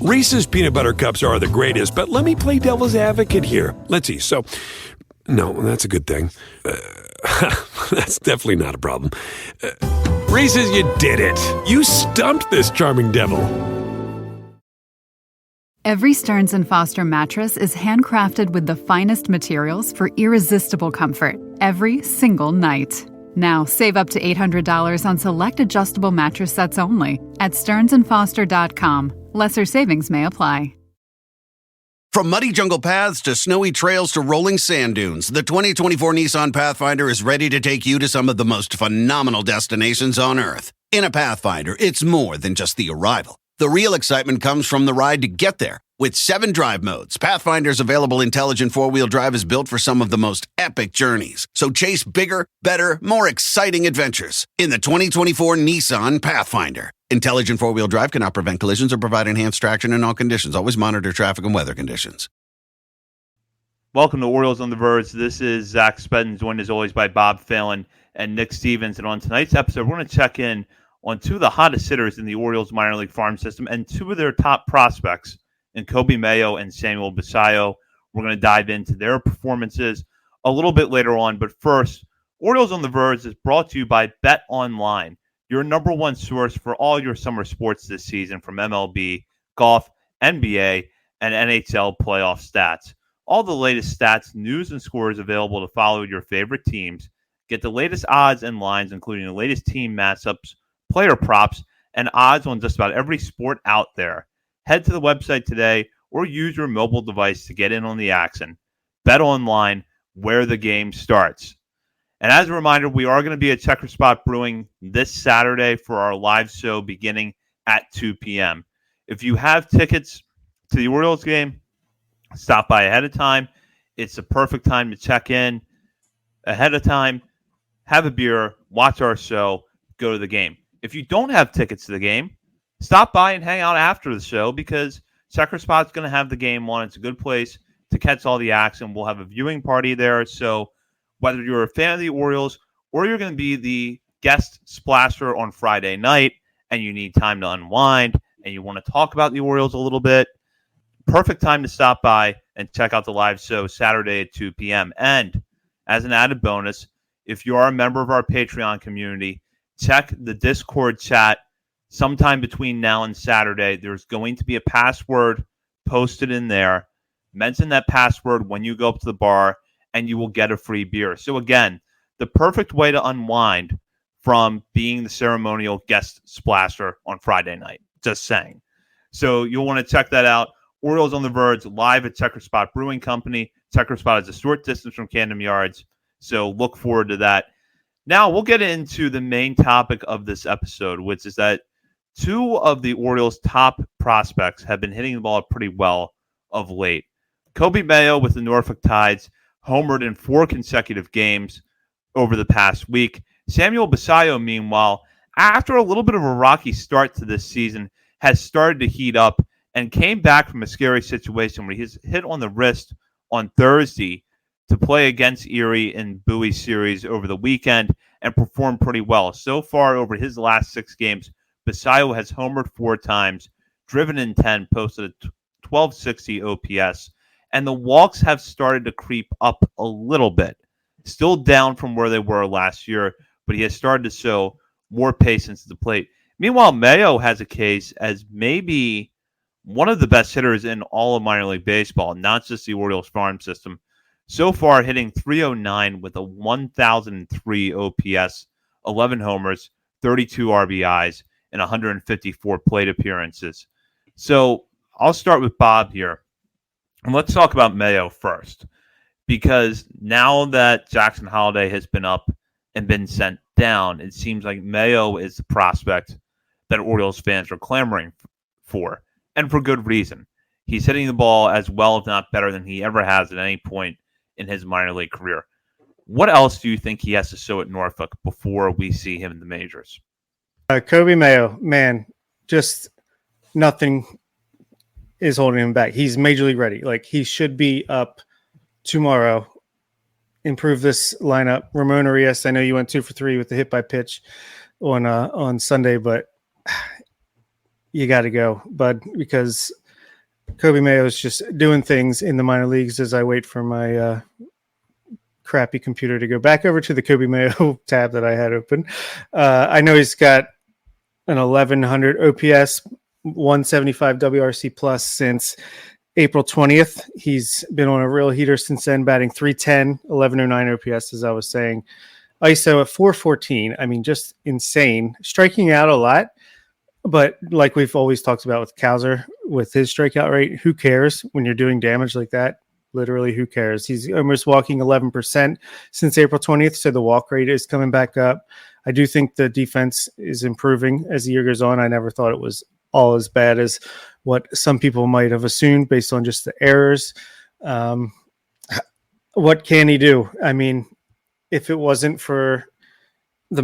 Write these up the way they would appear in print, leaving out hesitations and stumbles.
Reese's peanut butter cups are the greatest, but let me play devil's advocate here. Let's see. So, no, that's a good thing. That's definitely not a problem. Reese's, you did it. You stumped this charming devil. Every Stearns & Foster mattress is handcrafted with the finest materials for irresistible comfort every single night. Now, save up to $800 on select adjustable mattress sets only at stearnsandfoster.com. Lesser savings may apply. From muddy jungle paths to snowy trails to rolling sand dunes, the 2024 Nissan Pathfinder is ready to take you to some of the most phenomenal destinations on Earth. In a Pathfinder, it's more than just the arrival. The real excitement comes from the ride to get there. With 7 drive modes, Pathfinder's available intelligent 4-wheel drive is built for some of the most epic journeys. So chase bigger, better, more exciting adventures in the 2024 Nissan Pathfinder. Intelligent 4-wheel drive cannot prevent collisions or provide enhanced traction in all conditions. Always monitor traffic and weather conditions. Welcome to Orioles on the Verge. This is Zach Spedden, joined as always by Bob Phelan and Nick Stevens. And on tonight's episode, we're going to check in on 2 of the hottest hitters in the Orioles minor league farm system and 2 of their top prospects in Coby Mayo and Samuel Basallo. We're going to dive into their performances a little bit later on. But first, Orioles on the Verge is brought to you by Bet Online, your number one source for all your summer sports this season, from MLB, golf, NBA, and NHL playoff stats. All the latest stats, news, and scores available to follow your favorite teams. Get the latest odds and lines, including the latest team matchups, player props, and odds on just about every sport out there. Head to the website today or use your mobile device to get in on the action. Bet Online, where the game starts. And as a reminder, we are going to be at Checker Spot Brewing this Saturday for our live show beginning at 2 p.m. If you have tickets to the Orioles game, stop by ahead of time. It's the perfect time to check in ahead of time, have a beer, watch our show, go to the game. If you don't have tickets to the game, stop by and hang out after the show, because Checker Spot's going to have the game on. It's a good place to catch all the action. We'll have a viewing party there. So whether you're a fan of the Orioles or you're going to be the guest splasher on Friday night and you need time to unwind and you want to talk about the Orioles a little bit, perfect time to stop by and check out the live show Saturday at 2 p.m. And as an added bonus, if you are a member of our Patreon community, check the Discord chat sometime between now and Saturday. There's going to be a password posted in there. Mention that password when you go up to the bar, and you will get a free beer. So again, the perfect way to unwind from being the ceremonial guest splasher on Friday night. Just saying. So you'll want to check that out. Orioles on the Verge, live at Checker Spot Brewing Company. Checker Spot is a short distance from Camden Yards, so look forward to that. Now we'll get into the main topic of this episode, which is that 2 of the Orioles' top prospects have been hitting the ball pretty well of late. Coby Mayo with the Norfolk Tides homered in 4 consecutive games over the past week. Samuel Basallo, meanwhile, after a little bit of a rocky start to this season, has started to heat up and came back from a scary situation where he's hit on the wrist on Thursday to play against Erie in Bowie series over the weekend and performed pretty well. So far, over his last 6 games, Basallo has homered 4 times, driven in 10, posted a 1260 OPS, and the walks have started to creep up a little bit. Still down from where they were last year, but he has started to show more patience at the plate. Meanwhile, Mayo has a case as maybe one of the best hitters in all of minor league baseball, not just the Orioles farm system. So far, hitting .309 with a 1,003 OPS, 11 homers, 32 RBIs, and 154 plate appearances. So I'll start with Bob here. And let's talk about Mayo first, because now that Jackson Holliday has been up and been sent down, it seems like Mayo is the prospect that Orioles fans are clamoring for, and for good reason. He's hitting the ball as well, if not better, than he ever has at any point in his minor league career. What else do you think he has to show at Norfolk before we see him in the majors? Coby Mayo, man, just nothing is holding him back. He's major league ready. Like, he should be up tomorrow. Improve this lineup. Ramon Arias, I know you went 2 for 3 with the hit by pitch on Sunday, but you got to go, bud, because Coby Mayo is just doing things in the minor leagues as I wait for my crappy computer to go back over to the Coby Mayo tab that I had open. I know he's got an 1100 OPS, 175 WRC plus since April 20th. He's been on a real heater since then, batting 310, 1109 OPS, as I was saying. ISO at 414. I mean, just insane. Striking out a lot. But like we've always talked about with Cowser, with his strikeout rate, who cares when you're doing damage like that? Literally, who cares? He's almost walking 11% since April 20th, so the walk rate is coming back up. I do think the defense is improving as the year goes on. I never thought it was all as bad as what some people might have assumed based on just the errors. What can he do? I mean, if it wasn't for the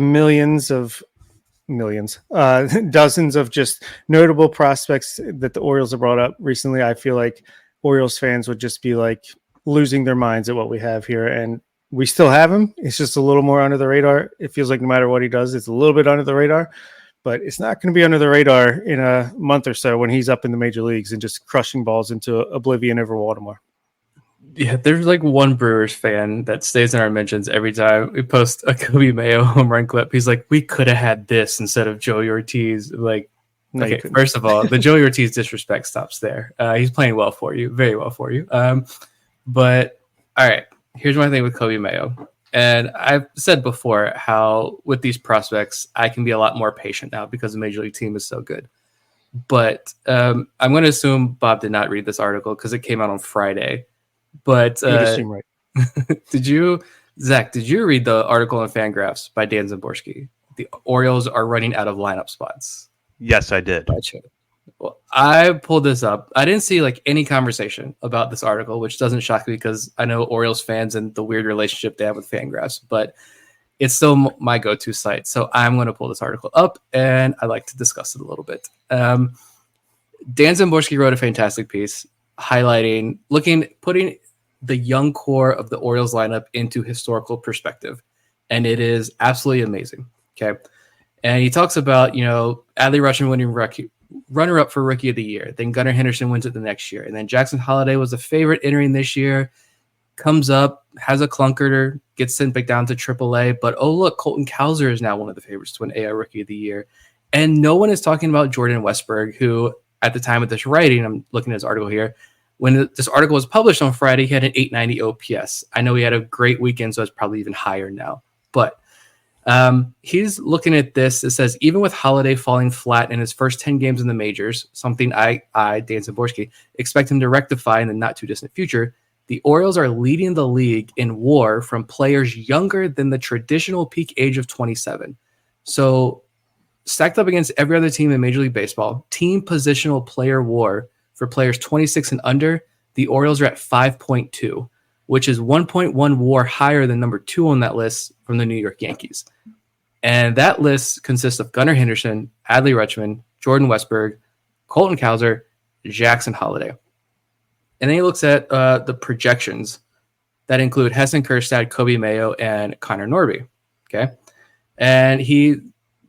dozens of just notable prospects that the Orioles have brought up recently, I feel like Orioles fans would just be like losing their minds at what we have here. And we still have him. It's just a little more under the radar. It feels like no matter what he does, it's a little bit under the radar, but it's not going to be under the radar in a month or so when he's up in the major leagues and just crushing balls into oblivion over Baltimore. Yeah, there's like one Brewers fan that stays in our mentions every time we post a Coby Mayo home run clip. He's like, we could have had this instead of Joey Ortiz. Like, No, okay, first of all, the Joey Ortiz disrespect stops there. He's playing well for you, very well for you. But all right, here's my thing with Coby Mayo. And I've said before how with these prospects, I can be a lot more patient now because the Major League team is so good. But I'm going to assume Bob did not read this article because it came out on Friday. But right. Zach, did you read the article on Fangraphs by Dan Szymborski? The Orioles are running out of lineup spots. Yes, I did. Gotcha. Well, I pulled this up. I didn't see like any conversation about this article, which doesn't shock me because I know Orioles fans and the weird relationship they have with Fangraphs, but it's still my go-to site. So I'm going to pull this article up and I'd like to discuss it a little bit. Dan Szymborski wrote a fantastic piece highlighting, putting the young core of the Orioles lineup into historical perspective. And it is absolutely amazing. Okay. And he talks about, Adley Rutschman winning runner-up for Rookie of the Year. Then Gunnar Henderson wins it the next year. And then Jackson Holliday was the favorite entering this year, comes up, has a clunker, gets sent back down to AAA. But, oh, look, Colton Cowser is now one of the favorites to win AI Rookie of the Year. And no one is talking about Jordan Westberg, who at the time of this writing, I'm looking at his article here, when this article was published on Friday, he had an 890 OPS. I know he had a great weekend, so it's probably even higher now. But he's looking at this. It says, even with Holliday falling flat in his first 10 games in the majors, something I Dan Szymborski, expect him to rectify in the not-too-distant future, the Orioles are leading the league in WAR from players younger than the traditional peak age of 27. So stacked up against every other team in Major League Baseball, team positional player WAR for players 26 and under, the Orioles are at 5.2, which is 1.1 WAR higher than number 2 on that list from the New York Yankees. And that list consists of Gunnar Henderson, Adley Rutschman, Jordan Westberg, Colton Cowser, Jackson Holliday. And then he looks at the projections that include Heston Kjerstad, Coby Mayo, and Connor Norby. Okay. And he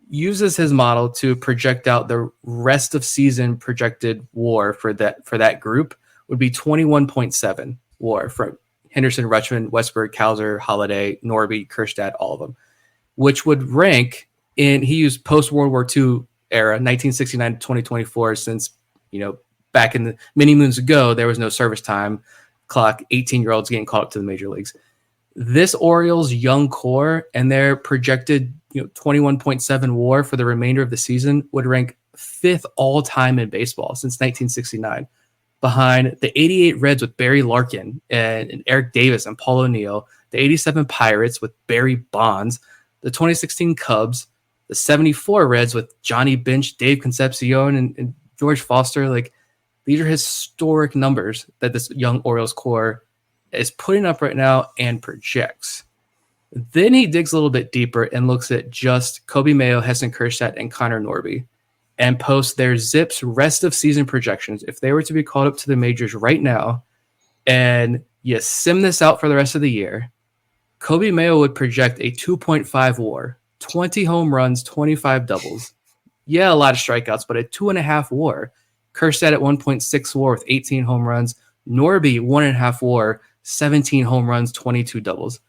uses his model to project out the rest of season projected WAR for that group would be 21.7 WAR for Henderson, Rutschman, Westberg, Cowser, Holliday, Norby, Kjerstad, all of them, which would rank in, he used post-World War II era, 1969 to 2024, since, back in the many moons ago, there was no service time clock, 18-year-olds getting called up to the major leagues. This Orioles young core and their projected 21.7 WAR for the remainder of the season would rank 5th all-time in baseball since 1969, behind the 88 Reds with Barry Larkin and Eric Davis and Paul O'Neill, the 87 Pirates with Barry Bonds, the 2016 Cubs, the 74 Reds with Johnny Bench, Dave Concepcion, and George Foster. Like, these are historic numbers that this young Orioles core is putting up right now and projects. Then he digs a little bit deeper and looks at just Coby Mayo, Heston Kjerstad, and Connor Norby, and posts their Zips rest of season projections. If they were to be called up to the majors right now, and you sim this out for the rest of the year, Coby Mayo would project a 2.5 WAR, 20 home runs, 25 doubles. Yeah, a lot of strikeouts, but a 2.5 WAR. Kerstad at 1.6 WAR with 18 home runs. Norby 1.5 WAR, 17 home runs, 22 doubles.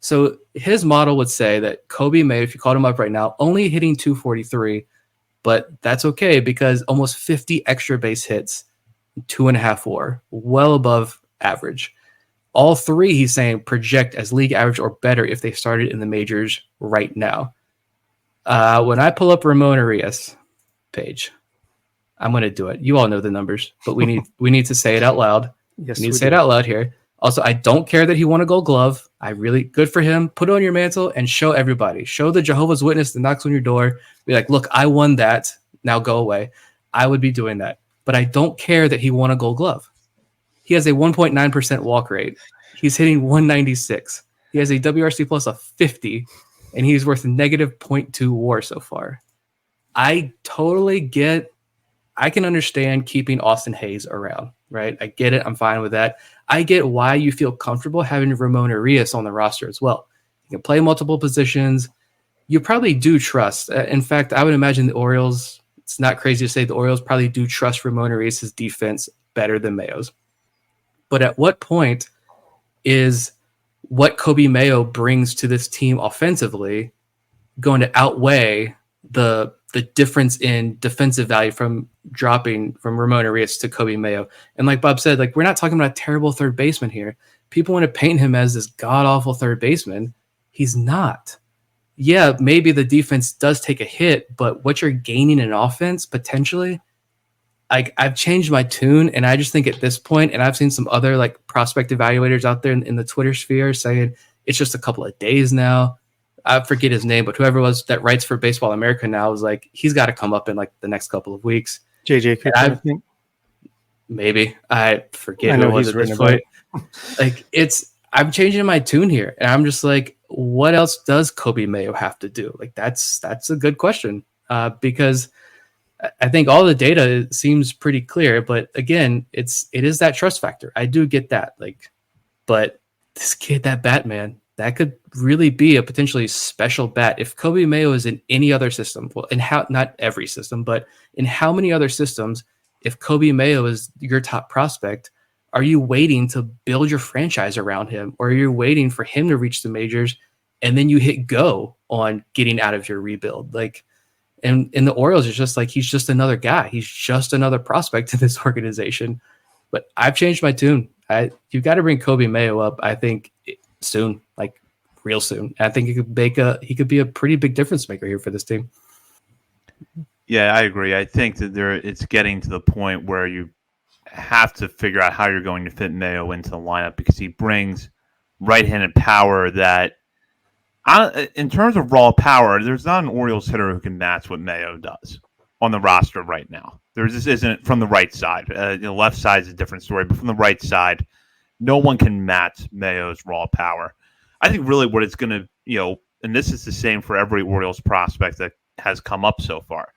So his model would say that Coby Mayo, if you called him up right now, only hitting 243, but that's okay because almost 50 extra base hits, 2.5 WAR, well above average. All three, he's saying, project as league average or better if they started in the majors right now. When I pull up Ramon Arias page, I'm going to do it. You all know the numbers, but we need to say it out loud. Yes, we need to say it out loud here. Also, I don't care that he won a Gold Glove. Good for him. Put it on your mantle and show everybody. Show the Jehovah's Witness that knocks on your door. Be like, look, I won that. Now go away. I would be doing that. But I don't care that he won a Gold Glove. He has a 1.9% walk rate. He's hitting 196. He has a WRC plus of 50, and he's worth negative 0.2 WAR so far. I can understand keeping Austin Hayes around, right? I get it. I'm fine with that. I get why you feel comfortable having Ramon Arias on the roster as well. You can play multiple positions. You probably do trust. In fact, I would imagine the Orioles, it's not crazy to say the Orioles probably do trust Ramon Arias' defense better than Mayo's. But at what point is what Coby Mayo brings to this team offensively going to outweigh the difference in defensive value from dropping from Ramon Arias to Coby Mayo? And like Bob said, like, we're not talking about a terrible third baseman here. People want to paint him as this god-awful third baseman. He's not. Yeah, maybe the defense does take a hit, but what you're gaining in offense potentially, I've changed my tune, and I just think at this point, and I've seen some other like prospect evaluators out there in the Twitter sphere saying it's just a couple of days now. I forget his name, but whoever was that writes for Baseball America now was like, he's got to come up in like the next couple of weeks. JJ Cooper, I think. Maybe. I forget I know who it was he's at this point. Like, I'm changing my tune here. And I'm just like, what else does Coby Mayo have to do? Like, that's a good question. Because I think all the data seems pretty clear, but again, it is that trust factor. I do get that. Like, but this kid, that Batman, that could really be a potentially special bat. If Coby Mayo is in any other system, well, not every system, but in how many other systems, if Coby Mayo is your top prospect, are you waiting to build your franchise around him, or are you waiting for him to reach the majors and then you hit go on getting out of your rebuild? Like, and in the Orioles, it's just like, he's just another guy. He's just another prospect in this organization. But I've changed my tune. You've got to bring Coby Mayo up, I think, soon, like real soon. I think he could be a pretty big difference maker here for this team. Yeah, I agree. I think that it's getting to the point where you have to figure out how you're going to fit Mayo into the lineup, because he brings right-handed power that, in terms of raw power, there's not an Orioles hitter who can match what Mayo does on the roster right now. There just isn't from the right side. The left side is a different story, but from the right side, no one can match Mayo's raw power. I think really what it's going to, and this is the same for every Orioles prospect that has come up so far,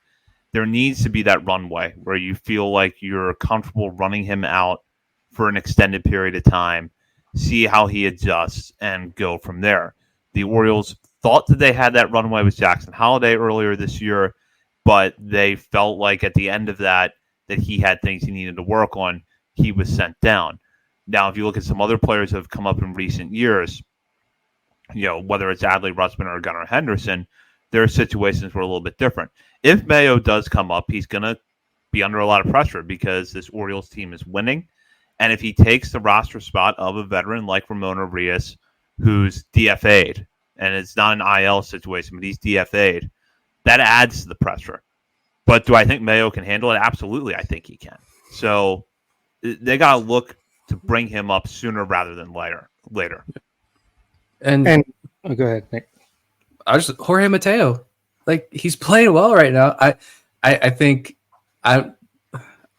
there needs to be that runway where you feel like you're comfortable running him out for an extended period of time, see how he adjusts, and go from there. The Orioles thought that they had that runway with Jackson Holliday earlier this year, but they felt like at the end of that he had things he needed to work on. He was sent down. Now, if you look at some other players that have come up in recent years, whether it's Adley Rutschman or Gunnar Henderson, their situations were a little bit different. If Mayo does come up, he's going to be under a lot of pressure because this Orioles team is winning. And if he takes the roster spot of a veteran like Ramon Arias, who's DFA'd, and it's not an IL situation, but he's DFA'd, that adds to the pressure. But do I think Mayo can handle it? Absolutely, I think he can. So they got to look to bring him up sooner rather than later. And go ahead, Nick. Jorge Mateo, like, he's playing well right now. I think I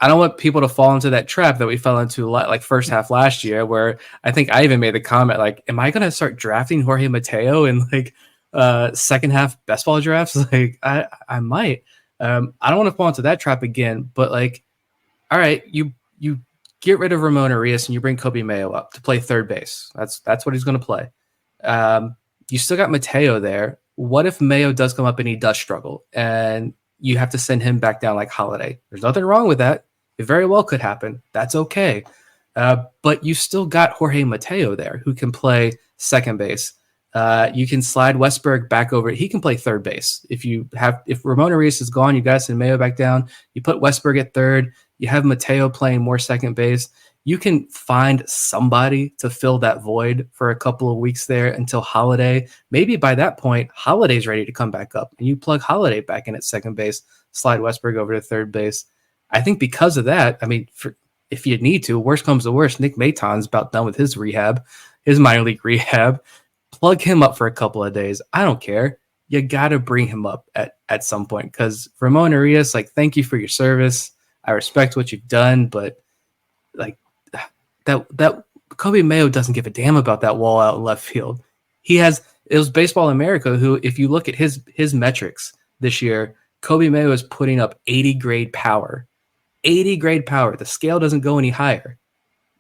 don't want people to fall into that trap that we fell into like first half last year, where I think I even made the comment like, am I going to start drafting Jorge Mateo in like second half best ball drafts? Like, I might. I don't want to fall into that trap again, but like, all right, you get rid of Ramon Arias and you bring Coby Mayo up to play third base. That's what he's going to play. You still got Mateo there. What if Mayo does come up and he does struggle and you have to send him back down like Holiday? There's nothing wrong with that. It very well could happen. That's okay. But you still got Jorge Mateo there who can play second base. You can slide Westberg back over. He can play third base. If Ramon Arias is gone, you guys send Mayo back down. You put Westberg at third. You have Mateo playing more second base. You can find somebody to fill that void for a couple of weeks there until Holiday. Maybe by that point, Holiday's ready to come back up, and you plug Holiday back in at second base, slide Westberg over to third base. I think because of that, I mean, if you need to, worst comes to worst, Nick Maton's about done with his minor league rehab. Plug him up for a couple of days. I don't care. You got to bring him up at some point because Ramon Arias, like, thank you for your service. I respect what you've done, but like that Coby Mayo doesn't give a damn about that wall out in left field. It was Baseball America who, if you look at his metrics this year, Coby Mayo is putting up 80 grade power. 80 grade power. The scale doesn't go any higher.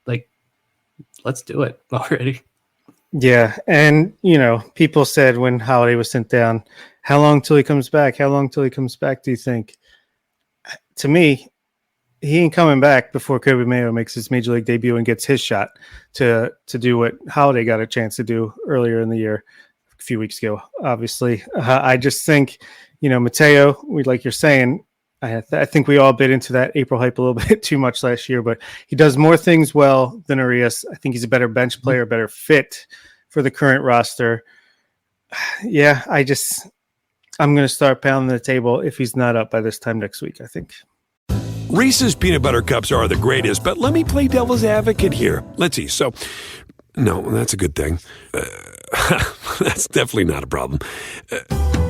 Like, let's do it already. Yeah, and people said when Holiday was sent down, how long till he comes back? How long till he comes back, do you think? To me, he ain't coming back before Coby Mayo makes his major league debut and gets his shot to do what Holiday got a chance to do earlier in the year, a few weeks ago, obviously. I just think, Mateo, like you're saying, I think we all bit into that April hype a little bit too much last year, but he does more things well than Arias. I think he's a better bench player, better fit for the current roster. Yeah, I'm going to start pounding the table if he's not up by this time next week, I think. Reese's peanut butter cups are the greatest, but let me play devil's advocate here. Let's see. So, no, that's a good thing. That's definitely not a problem.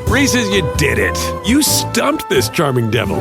Reese's, you did it. You stumped this charming devil.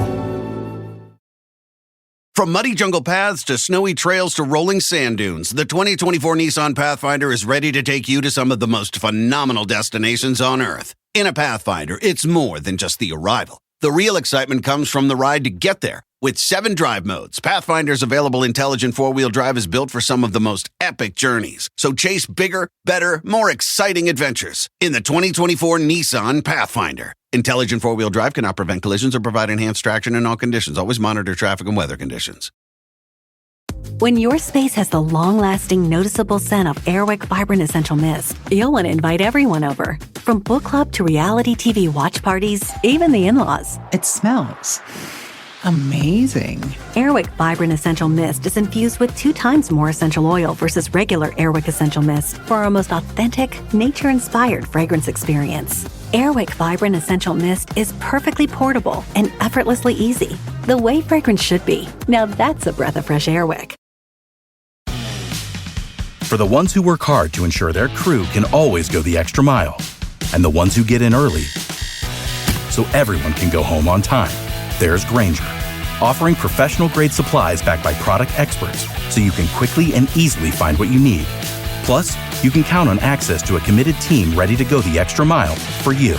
From muddy jungle paths to snowy trails to rolling sand dunes, the 2024 Nissan Pathfinder is ready to take you to some of the most phenomenal destinations on Earth. In a Pathfinder, it's more than just the arrival. The real excitement comes from the ride to get there. With 7 drive modes, Pathfinder's available intelligent 4-wheel drive is built for some of the most epic journeys. So chase bigger, better, more exciting adventures in the 2024 Nissan Pathfinder. Intelligent 4-wheel drive cannot prevent collisions or provide enhanced traction in all conditions. Always monitor traffic and weather conditions. When your space has the long-lasting, noticeable scent of Airwick Vibrant Essential Mist, you'll want to invite everyone over. From book club to reality TV watch parties, even the in-laws. It smells amazing. Airwick Vibrant Essential Mist is infused with 2 times more essential oil versus regular Airwick Essential Mist for our most authentic, nature-inspired fragrance experience. Airwick Vibrant Essential Mist is perfectly portable and effortlessly easy. The way fragrance should be. Now that's a breath of fresh Airwick. For the ones who work hard to ensure their crew can always go the extra mile, and the ones who get in early so everyone can go home on time, there's Grainger, offering professional-grade supplies backed by product experts so you can quickly and easily find what you need. Plus, you can count on access to a committed team ready to go the extra mile for you.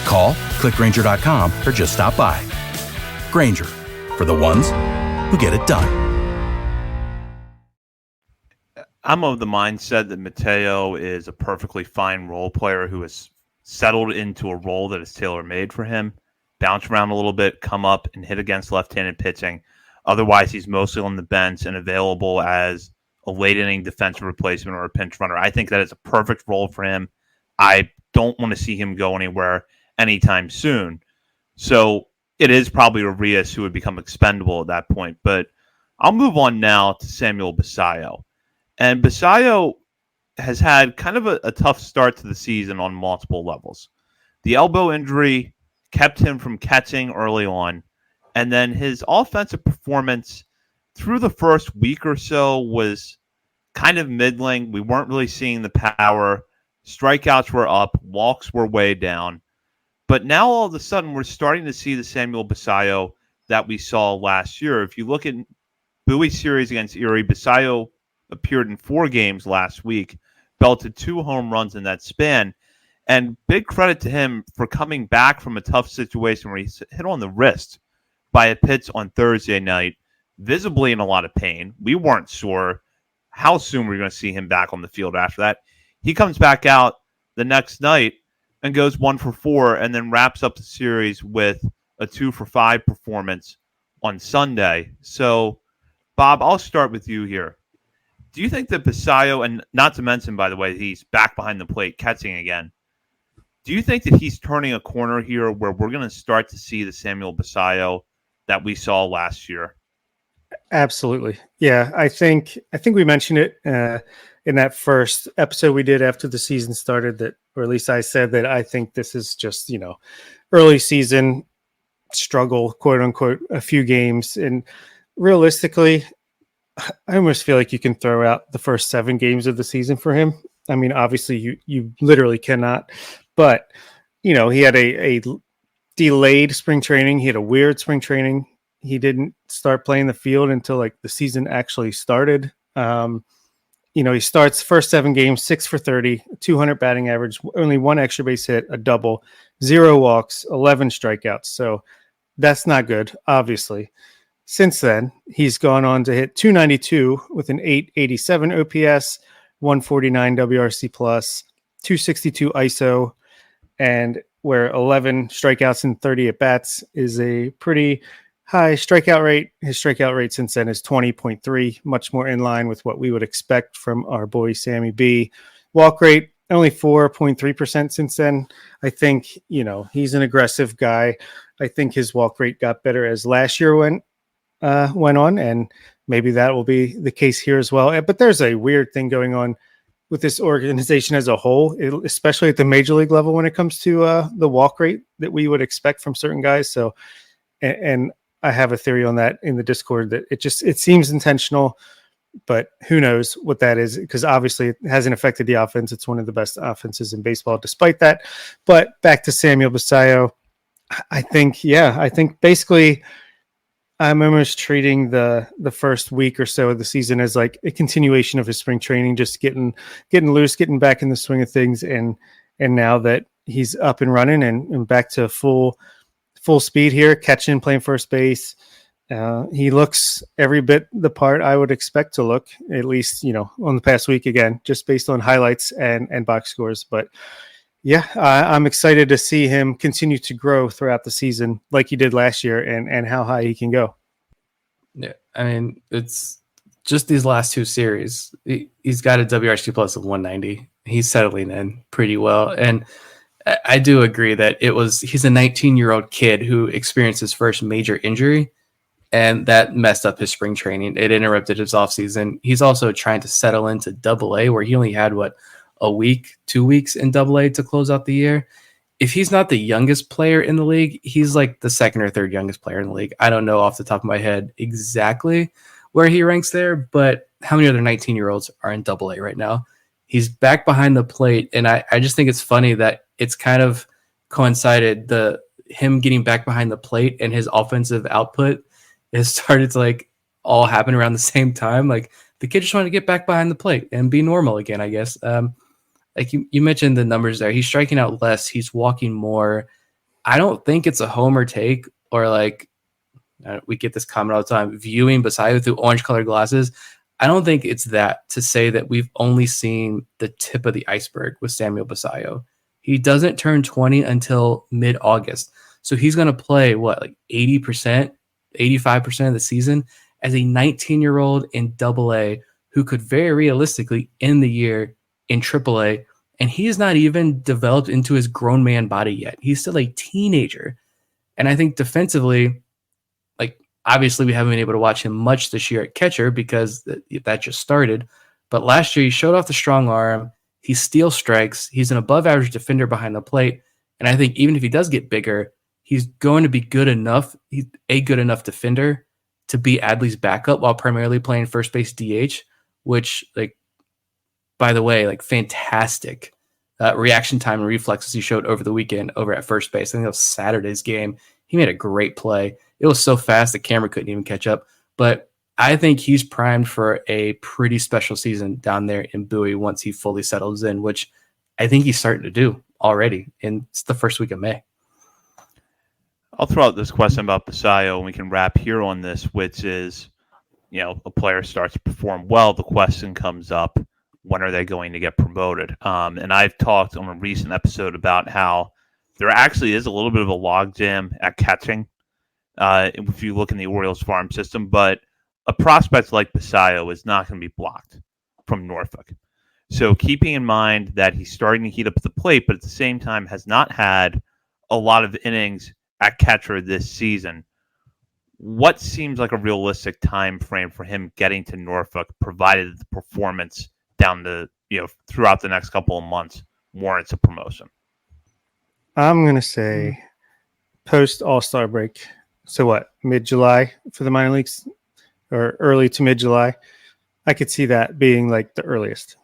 Call, click Grainger.com, or just stop by. Grainger, for the ones who get it done. I'm of the mindset that Mateo is a perfectly fine role player who has settled into a role that is tailor-made for him. Bounce around a little bit, come up and hit against left-handed pitching. Otherwise, he's mostly on the bench and available as a late-inning defensive replacement or a pinch runner. I think that is a perfect role for him. I don't want to see him go anywhere anytime soon. So it is probably Arias who would become expendable at that point. But I'll move on now to Samuel Basallo. And Basallo has had kind of a tough start to the season on multiple levels. The elbow injury kept him from catching early on, and then his offensive performance through the first week or so was kind of middling. We weren't really seeing the power. Strikeouts were up, walks were way down. But now all of a sudden we're starting to see the Samuel Basallo that we saw last year. If you look at Bowie's series against Erie, Basallo appeared in 4 games last week, belted 2 home runs in that span. And big credit to him for coming back from a tough situation where he hit on the wrist by a pitch on Thursday night, visibly in a lot of pain. We weren't sure how soon we were going to see him back on the field after that. He comes back out the next night and goes 1 for 4 and then wraps up the series with a 2 for 5 performance on Sunday. So Bob, I'll start with you here. Do you think that Basallo, and not to mention, by the way, he's back behind the plate catching again, do you think that he's turning a corner here where we're going to start to see the Samuel Basallo that we saw last year? Absolutely. Yeah, I think we mentioned it in that first episode we did after the season started, that, or at least I said that I think this is just, early season struggle, quote unquote, a few games. And realistically, I almost feel like you can throw out the first 7 games of the season for him. I mean, obviously you literally cannot, but he had a delayed spring training. He had a weird spring training. He didn't start playing the field until like the season actually started. He starts first 7 games, 6 for 30, 200 batting average, only 1 extra base hit, a double, 0 walks, 11 strikeouts. So that's not good, obviously. Since then, he's gone on to hit 292 with an 887 OPS, 149 WRC plus, 262 ISO, and where 11 strikeouts and 30 at bats is a pretty high strikeout rate. His strikeout rate since then is 20.3, much more in line with what we would expect from our boy Sammy B. Walk rate only 4.3% since then. I think, he's an aggressive guy. I think his walk rate got better as last year went on, and maybe that will be the case here as well. But there's a weird thing going on with this organization as a whole, especially at the major league level when it comes to the walk rate that we would expect from certain guys. So, and I have a theory on that in the Discord that it seems intentional, but who knows what that is, because obviously it hasn't affected the offense. It's one of the best offenses in baseball despite that. But back to Samuel Basallo, I think basically I'm almost treating the first week or so of the season as like a continuation of his spring training, just getting loose, getting back in the swing of things. And now that he's up and running and back to full speed here, catching, playing first base, he looks every bit the part I would expect to look, at least, on the past week, again, just based on highlights and box scores. But yeah, I'm excited to see him continue to grow throughout the season like he did last year, and how high he can go. Yeah, I mean, it's just these last 2 series. He's got a WRC plus of 190. He's settling in pretty well. And I do agree that he's a 19-year-old kid who experienced his first major injury, and that messed up his spring training. It interrupted his offseason. He's also trying to settle into Double-A, where he only had, a week, 2 weeks in Double-A to close out the year. If he's not the youngest player in the league, he's like the second or third youngest player in the league. I don't know off the top of my head exactly where he ranks there, but how many other 19-year-olds are in Double-A right now? He's back behind the plate, and I just think it's funny that it's kind of coincided, him getting back behind the plate and his offensive output has started to all happen around the same time. Like, the kid just wanted to get back behind the plate and be normal again, I guess. Like you mentioned the numbers there. He's striking out less. He's walking more. I don't think it's a homer take, or we get this comment all the time, viewing Basallo through orange-colored glasses. I don't think it's that to say that we've only seen the tip of the iceberg with Samuel Basallo. He doesn't turn 20 until mid-August. So he's going to play, 80%, 85% of the season as a 19-year-old in Double-A who could very realistically end the year in AAA, and he's not even developed into his grown man body yet. He's still a teenager. And I think defensively, obviously we haven't been able to watch him much this year at catcher because that just started. But last year he showed off the strong arm. He steals strikes. He's an above average defender behind the plate. And I think even if he does get bigger, he's going to be good enough. He's a good enough defender to be Adley's backup while primarily playing first base DH, which, by the way, fantastic reaction time and reflexes he showed over the weekend over at first base. I think that was Saturday's game. He made a great play. It was so fast the camera couldn't even catch up. But I think he's primed for a pretty special season down there in Bowie once he fully settles in, which I think he's starting to do already. And it's the first week of May. I'll throw out this question about Basallo, and we can wrap here on this, which is, a player starts to perform well. The question comes up, when are they going to get promoted? And I've talked on a recent episode about how there actually is a little bit of a logjam at catching if you look in the Orioles farm system. But a prospect like Basallo is not going to be blocked from Norfolk. So keeping in mind that he's starting to heat up the plate, but at the same time has not had a lot of innings at catcher this season, what seems like a realistic time frame for him getting to Norfolk, provided the performance down the throughout the next couple of months warrants a promotion? I'm going to say post All-Star break. So what, mid-July for the minor leagues, or early to mid-July? I could see that being like the earliest.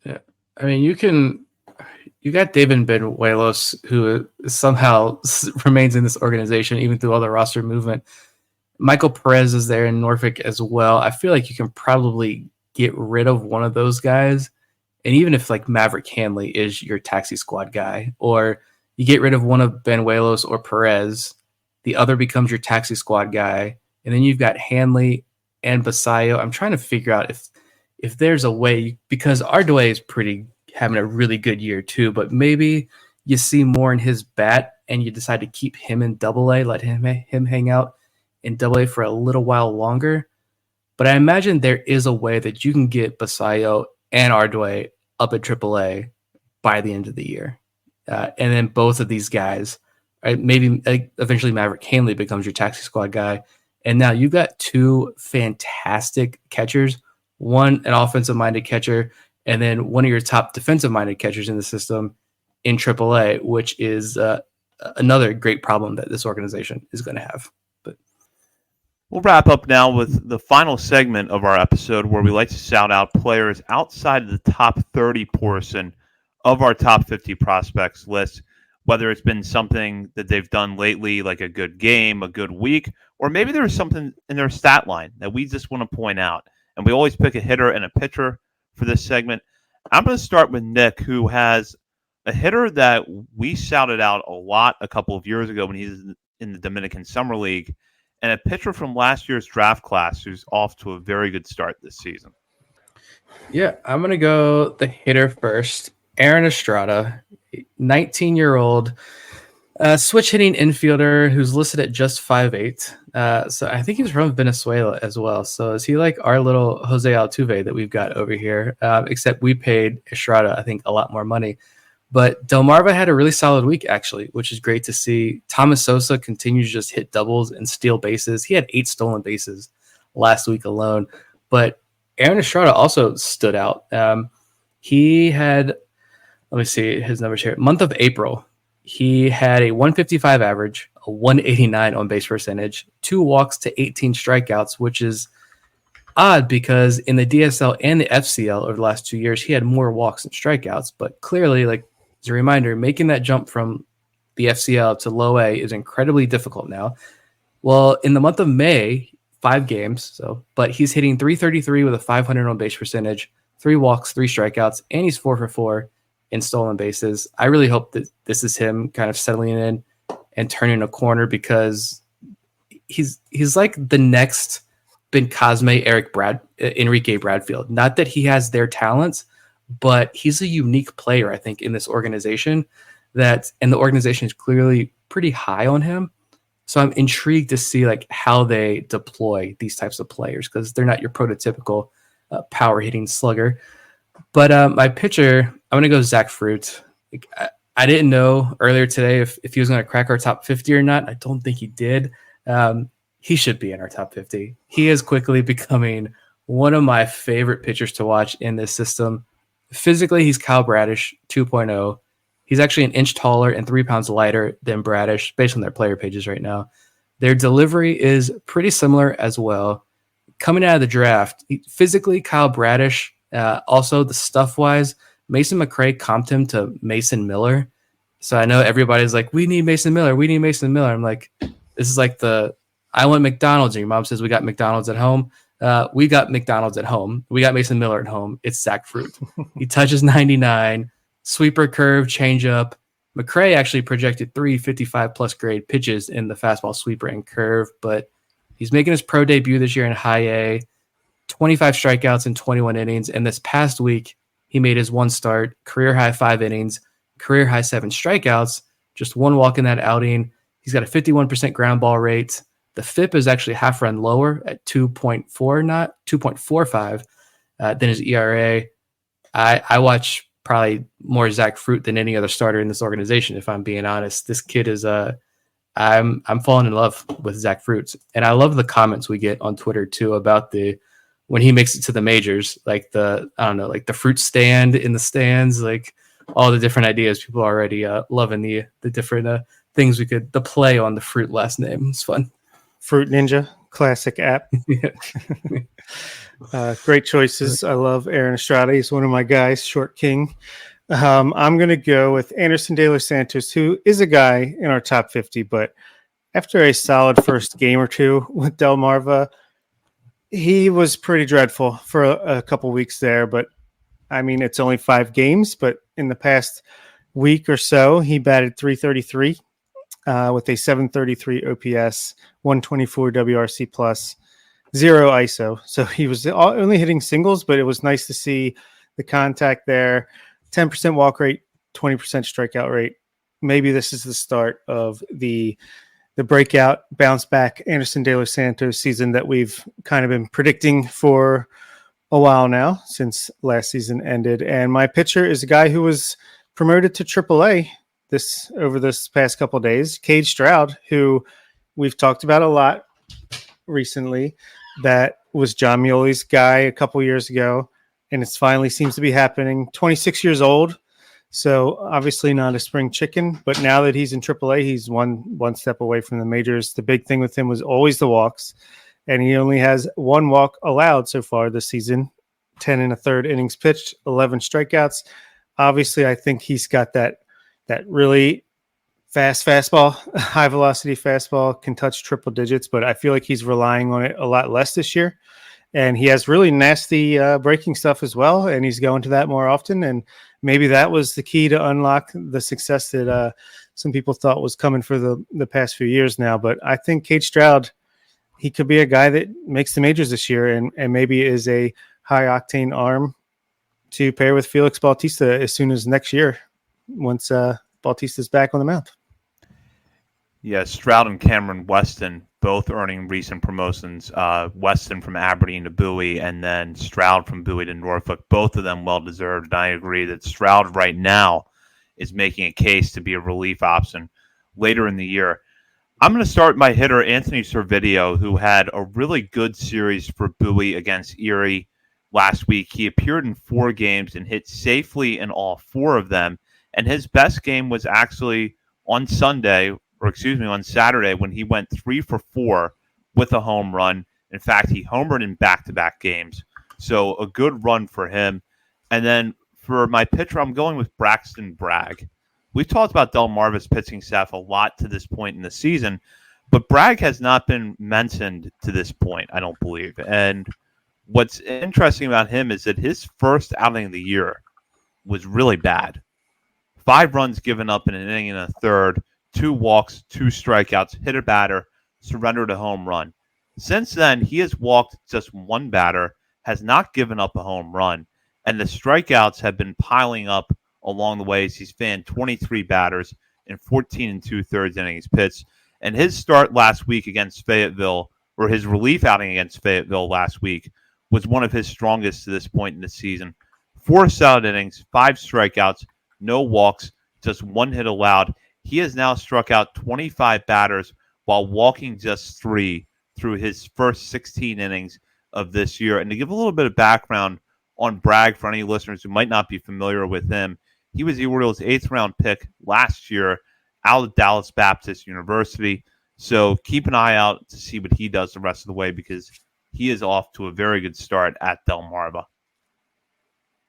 Yeah. I mean, you got David Benuelos, who somehow remains in this organization even through all the roster movement. Michael Perez is there in Norfolk as well. I feel like you can probably get rid of one of those guys. And even if like Maverick Hanley is your taxi squad guy, or you get rid of one of Benuelos or Perez, the other becomes your taxi squad guy. And then you've got Hanley and Basallo. I'm trying to figure out if there's a way, because Ardway is having a really good year too, but maybe you see more in his bat and you decide to keep him in Double-A, let him hang out in Double-A for a little while longer. But I imagine there is a way that you can get Basallo and Ardway up at Triple-A by the end of the year. And then both of these guys, right, maybe eventually Maverick Hanley becomes your taxi squad guy. And now you've got two fantastic catchers, one an offensive-minded catcher, and then one of your top defensive-minded catchers in the system in Triple-A, which is another great problem that this organization is going to have. But we'll wrap up now with the final segment of our episode, where we like to shout out players outside of the top 30 portion of our top 50 prospects list, whether it's been something that they've done lately, like a good game, a good week, or maybe there's something in their stat line that we just want to point out. And we always pick a hitter and a pitcher for this segment. I'm going to start with Nick, who has a hitter that we shouted out a lot a couple of years ago when he was in the Dominican Summer League, and a pitcher from last year's draft class who's off to a very good start this season. Yeah, I'm going to go the hitter first. Aaron Estrada, 19-year-old switch hitting infielder who's listed at just 5'8". So I think he's from Venezuela as well. So is he like our little Jose Altuve that we've got over here? Except we paid Estrada, I think, a lot more money. But Delmarva had a really solid week, actually, which is great to see. Thomas Sosa continues to just hit doubles and steal bases. He had 8 stolen bases last week alone. But Aaron Estrada also stood out. He had, let me see his numbers here. Month of April, he had a 155 average, a 189 on base percentage, 2 walks to 18 strikeouts, which is odd because in the DSL and the FCL over the last 2 years, he had more walks than strikeouts. But clearly, like as a reminder, making that jump from the FCL to low A is incredibly difficult now. Well, in the month of May, 5 games, but he's hitting 333 with a 500 on base percentage, 3 walks, 3 strikeouts, and he's 4 for 4 in stolen bases. I really hope that this is him kind of settling in and turning a corner, because he's like the next Ben Cosme, Enrique Bradfield. Not that he has their talents, but he's a unique player, I think, in this organization and the organization is clearly pretty high on him. So I'm intrigued to see like how they deploy these types of players, because they're not your prototypical power hitting slugger. But my pitcher, I'm going to go Zach Fruit. Like, I didn't know earlier today if he was going to crack our top 50 or not. I don't think he did. He should be in our top 50. He is quickly becoming one of my favorite pitchers to watch in this system. Physically, he's Kyle Bradish 2.0. He's actually an inch taller and 3 pounds lighter than Bradish, based on their player pages right now. Their delivery is pretty similar as well. Coming out of the draft, physically, Kyle Bradish, also the stuff-wise, Mason McCray comped him to Mason Miller. So I know everybody's like, we need Mason Miller. I'm like, this is like I want McDonald's, and your mom says we got McDonald's at home. We got McDonald's at home. We got Mason Miller at home. It's Zach Fruit. He touches 99, sweeper, curve, changeup. McCray actually projected 3 55-plus grade pitches in the fastball, sweeper, and curve, but he's making his pro debut this year in high A, 25 strikeouts in 21 innings, and this past week, he made his 1 start, career-high 5 innings, career-high 7 strikeouts, just 1 walk in that outing. He's got a 51% ground ball rate, The FIP is actually half run lower at 2.4, not 2.45 than his ERA. I watch probably more Zach Fruit than any other starter in this organization, if I'm being honest. This kid is I'm falling in love with Zach Fruit, and I love the comments we get on Twitter too about when he makes it to the majors, like the fruit stand in the stands, like all the different ideas. People are already loving the different things the play on the Fruit last name. It's fun. Fruit Ninja, classic app. Great choices. I love Aaron Estrada. He's one of my guys, Short King. I'm going to go with Anderson De Los Santos, who is a guy in our top 50, but after a solid first game or two with Delmarva, he was pretty dreadful for a couple weeks there. But I mean, it's only 5 games, but in the past week or so, he batted .333 with a .733 OPS, 124 WRC plus, 0 ISO. So he was only hitting singles, but it was nice to see the contact there. 10% walk rate, 20% strikeout rate. Maybe this is the start of the breakout, bounce back Anderson De Los Santos season that we've kind of been predicting for a while now since last season ended. And my pitcher is a guy who was promoted to AAA over this past couple of days, Cade Stroud, who we've talked about a lot recently. That was John Muley's guy a couple years ago, and it finally seems to be happening. 26 years old, so obviously not a spring chicken, but now that he's in AAA, he's one step away from the majors. The big thing with him was always the walks, and he only has 1 walk allowed so far this season, 10 1/3 innings pitched, 11 strikeouts. Obviously, I think he's got that really fast fastball, high velocity fastball, can touch triple digits, but I feel like he's relying on it a lot less this year. And he has really nasty breaking stuff as well, and he's going to that more often. And maybe that was the key to unlock the success that some people thought was coming for the past few years now. But I think Cade Stroud, he could be a guy that makes the majors this year and maybe is a high-octane arm to pair with Felix Bautista as soon as next year, once Bautista's back on the mound. Yeah, Stroud and Cameron Weston both earning recent promotions. Weston from Aberdeen to Bowie, and then Stroud from Bowie to Norfolk. Both of them well-deserved. And I agree that Stroud right now is making a case to be a relief option later in the year. I'm going to start my hitter, Anthony Servideo, who had a really good series for Bowie against Erie last week. He appeared in 4 games and hit safely in all 4 of them. And his best game was actually on Saturday, when he went 3 for 4 with a home run. In fact, he homered in back-to-back games. So a good run for him. And then for my pitcher, I'm going with Braxton Bragg. We've talked about Delmarva's pitching staff a lot to this point in the season, but Bragg has not been mentioned to this point, I don't believe. And what's interesting about him is that his first outing of the year was really bad. 5 runs given up in an inning and a third, 2 walks, 2 strikeouts, hit a batter, surrendered a home run. Since then, he has walked just 1 batter, has not given up a home run, and the strikeouts have been piling up along the way as he's fanned 23 batters in 14 2/3 innings pitched. And his start last week against Fayetteville, or his relief outing against Fayetteville last week, was one of his strongest to this point in the season. 4 solid innings, 5 strikeouts, no walks, just 1 hit allowed. He has now struck out 25 batters while walking just 3 through his first 16 innings of this year. And to give a little bit of background on Bragg for any listeners who might not be familiar with him, he was the Orioles' 8th-round pick last year out of Dallas Baptist University. So keep an eye out to see what he does the rest of the way, because he is off to a very good start at Delmarva.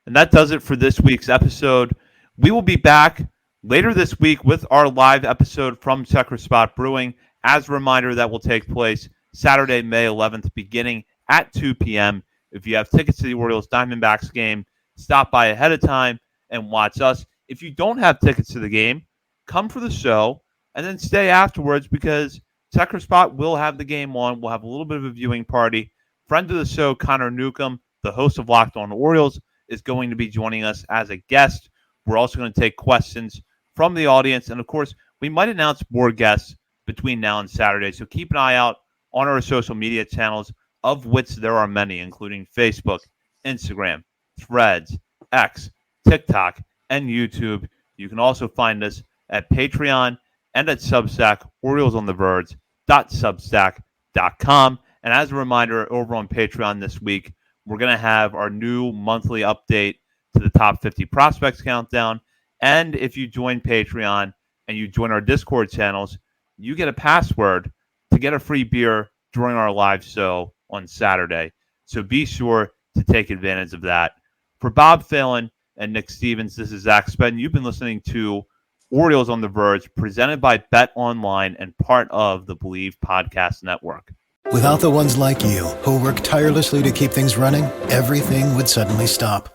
And that does it for this week's episode. We will be back later this week with our live episode from Checker Spot Brewing. As a reminder, that will take place Saturday, May 11th, beginning at 2 p.m. If you have tickets to the Orioles Diamondbacks game, stop by ahead of time and watch us. If you don't have tickets to the game, come for the show and then stay afterwards, because Checker Spot will have the game on. We'll have a little bit of a viewing party. Friend of the show, Connor Newcomb, the host of Locked On Orioles, is going to be joining us as a guest. We're also going to take questions from the audience. And, of course, we might announce more guests between now and Saturday. So keep an eye out on our social media channels, of which there are many, including Facebook, Instagram, Threads, X, TikTok, and YouTube. You can also find us at Patreon and at Substack, OriolesOnTheVerge.substack.com. And as a reminder, over on Patreon this week, we're going to have our new monthly update to the top 50 prospects countdown. And if you join Patreon and you join our Discord channels, you get a password to get a free beer during our live show on Saturday. So be sure to take advantage of that. For Bob Phelan and Nick Stevens, this is Zach Spedden. You've been listening to Orioles on the Verge, presented by Bet Online and part of the Believe Podcast Network. Without the ones like you, who work tirelessly to keep things running, everything would suddenly stop.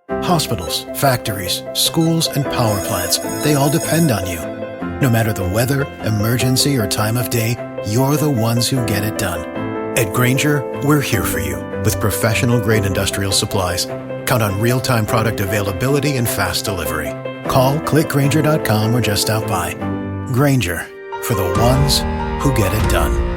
Hospitals, factories, schools, and power plants, they all depend on you. No matter the weather, emergency, or time of day, you're the ones who get it done. At Grainger, we're here for you with professional-grade industrial supplies. Count on real-time product availability and fast delivery. Call, click Grainger.com, or just stop by. Grainger, for the ones who get it done.